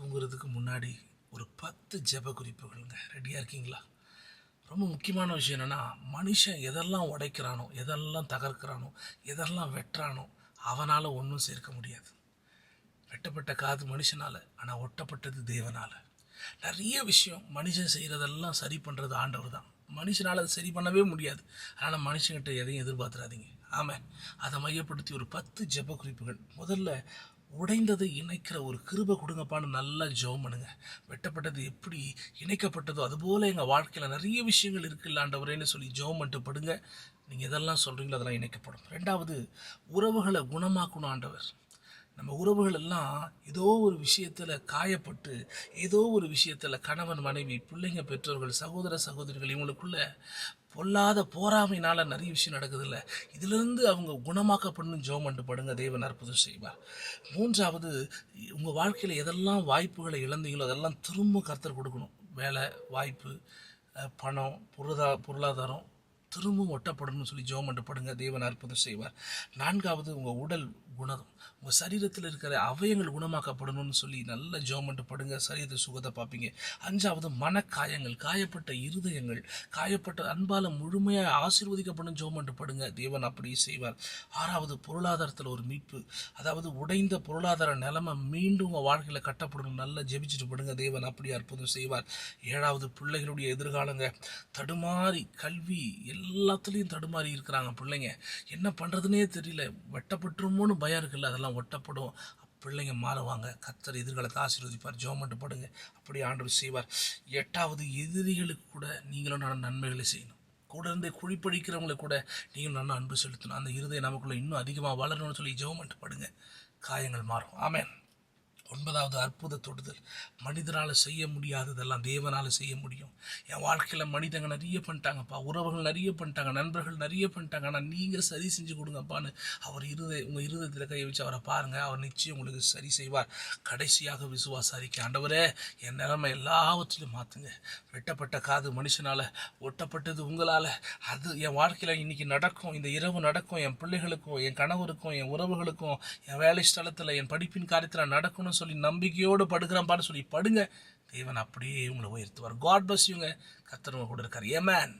தூங்குறதுக்கு முன்னாடி ஒரு 10 ஜெப குறிப்புகள்ங்க. ரெடியாக இருக்கீங்களா? ரொம்ப முக்கியமான விஷயம் என்னென்னா, மனுஷன் எதெல்லாம் உடைக்கிறானோ, எதெல்லாம் தகர்க்கிறானோ, எதெல்லாம் வெட்டுறானோ, அவனால் ஒன்றும் சேர்க்க முடியாது. வெட்டப்பட்ட காது மனுஷனால், ஆனால் ஒட்டப்பட்டது தேவனால். நிறைய விஷயம் மனுஷன் செய்கிறதெல்லாம் சரி பண்ணுறது ஆண்டவர் தான். மனுஷனால் அதை சரி பண்ணவே முடியாது. அதனால் மனுஷங்கிட்ட எதையும் எதிர்பார்த்துறாதீங்க. ஆமாம், அதை மையப்படுத்தி ஒரு 10 ஜெப குறிப்புகள். முதல்ல, உடைந்ததை இணைக்கிற ஒரு கிருபை கொடுங்கப்பான்னு நல்லா ஜெபம் பண்ணுங்க. வெட்டப்பட்டது எப்படி இணைக்கப்பட்டதோ அதுபோல் எங்கள் வாழ்க்கையில் நிறைய விஷயங்கள் இருக்குல்ல ஆண்டவரேன்னு சொல்லி ஜெபம் பண்ணிட்டு படுங்க. நீங்கள் எதெல்லாம் சொல்கிறீங்களோ அதெல்லாம் இணைக்கப்படும். ரெண்டாவது, உறவுகளை குணமாக்கணும் ஆண்டவர். நம்ம உறவுகள் எல்லாம் ஏதோ ஒரு விஷயத்தில் காயப்பட்டு, ஏதோ ஒரு விஷயத்தில் கணவன் மனைவி, பிள்ளைங்க பெற்றோர்கள், சகோதர சகோதரிகள் இவங்களுக்குள்ள பொல்லாத போராமையினால் நிறைய விஷயம் நடக்குதில்ல. இதிலிருந்து அவங்க குணமாக்கப்படணும். ஜெபம் பண்ணிட்டு படுங்க, தேவன் அற்புதம் செய்வார். மூன்றாவது, உங்கள் வாழ்க்கையில் எதெல்லாம் வாய்ப்புகளை இழந்தீங்களோ அதெல்லாம் திரும்ப கர்த்தர் கொடுக்கணும். வேலை வாய்ப்பு, பணம், பொருளாதாரம் திரும்பவும் ஒட்டப்படணும்னு சொல்லி ஜெபம் பண்ணிட்டு படுங்க, தேவன் அற்புதம் செய்வார். நான்காவது, உங்கள் உடல் குணம், உங்கள் சரீரத்தில் இருக்கிற அவயங்கள் குணமாக்கப்படணும்னு சொல்லி நல்ல ஜெபம் பண்ணிட்டு படுங்க, சரீரத்தை சுகத்தை பார்ப்பீங்க. அஞ்சாவது, மனக்காயங்கள், காயப்பட்ட இருதயங்கள், காயப்பட்ட அன்பால் முழுமையாக ஆசீர்வதிக்கப்படும் ஜெபம் பண்ணிட்டு படுங்க, தேவன் அப்படியே செய்வார். ஆறாவது, பொருளாதாரத்தில் ஒரு மீட்பு, அதாவது உடைந்த பொருளாதார நிலைமை மீண்டும் உங்கள் வாழ்க்கையில் கட்டப்படணும், நல்லா ஜெபிச்சுட்டு படுங்க, தேவன் அப்படி அற்புதம் செய்வார். ஏழாவது, பிள்ளைகளுடைய எதிர்காலங்க. தடுமாறி கல்வி எல்லாத்துலேயும் தடுமாறி இருக்கிறாங்க பிள்ளைங்க. என்ன பண்ணுறதுனே தெரியல, வெட்டப்பட்டுருமோன்னு பயம் இருக்குல்ல, அதெல்லாம் ஒட்டப்படும். பிள்ளைங்க மாறுவாங்க. கர்த்தர் எதிர்காலத்தை ஆசீர்வதிப்பார். ஜெபம் பண்ணிட்டு படுங்க, அப்படி ஆண்டவர் செய்வார். எட்டாவது, எதிரிகளுக்கு கூட நீங்களும் நான் நன்மைகளை செய்யணும். கூட இருந்து குழிப்படிக்கிறவங்களை கூட நீங்களும் நல்லா அன்பு செலுத்தணும். அந்த இருதயம் நமக்குள்ளே இன்னும் அதிகமாக வளரணும்னு சொல்லி ஜெபம் பண்ணிட்டு படுங்க, காயங்கள் மாறும். ஆமென். ஒன்பதாவது, அற்புத தொடுதல். மனிதனால் செய்ய முடியாததெல்லாம் தேவனால் செய்ய முடியும். என் வாழ்க்கையில் மனிதங்க நிறைய பண்ணிட்டாங்கப்பா, உறவுகள் நிறைய பண்ணிட்டாங்க, நண்பர்கள் நிறைய பண்ணிட்டாங்க, ஆனால் நீங்கள் சரி செஞ்சு கொடுங்கப்பான்னு உங்கள் இருதயத்தில் கையை வச்சு அவரை பாருங்கள். அவர் நிச்சயம் உங்களுக்கு சரி செய்வார். கடைசியாக, விசுவாச அறிக்கை. ஆண்டவரே, என் நிலைமை எல்லாவற்றிலும் மாற்றுங்க. வெட்டப்பட்ட காது மனுஷனால், ஒட்டப்பட்டது உங்களால். அது என் வாழ்க்கையில் இன்றைக்கி நடக்கும், இந்த இரவு நடக்கும். என் பிள்ளைகளுக்கும், என் கணவருக்கும், என் உறவுகளுக்கும், என் வேலை ஸ்தலத்தில், என் படிப்பின் காரியத்தில் நடக்கணும்னு சொல்லி நம்பிக்கையோடு படுக்கிறப்பான்னு சொல்லி படுங்க, தேவன் அப்படியே உங்களை உயர்த்துவார். காட் பிளஸ் யூங்க. கர்த்தர் உங்க கூட இருக்கார். ஏமேன்.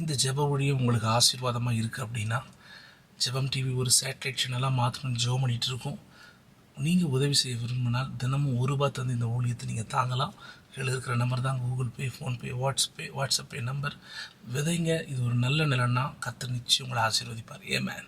இந்த ஜெப ஊழியம் உங்களுக்கு ஆசீர்வாதமாக இருக்குது அப்படின்னா, ஜெபம் டிவி ஒரு சேட்டலைட் சேனலாக மாற்றணும்னு ஜெபம் பண்ணிகிட்டு இருக்கோம். நீங்கள் உதவி செய்ய விரும்பினால் தினமும் ₹1 தந்து இந்த ஊழியத்தை நீங்கள் தாங்கலாம். கீழே இருக்கிற நம்பர் தான் Google Pay, PhonePe, WhatsApp Pay number. விதைங்க. இது ஒரு நல்ல நிலன்னா கர்த்தர் நிச்சயம் உங்களை ஆசீர்வதிப்பார். ஏமேன்.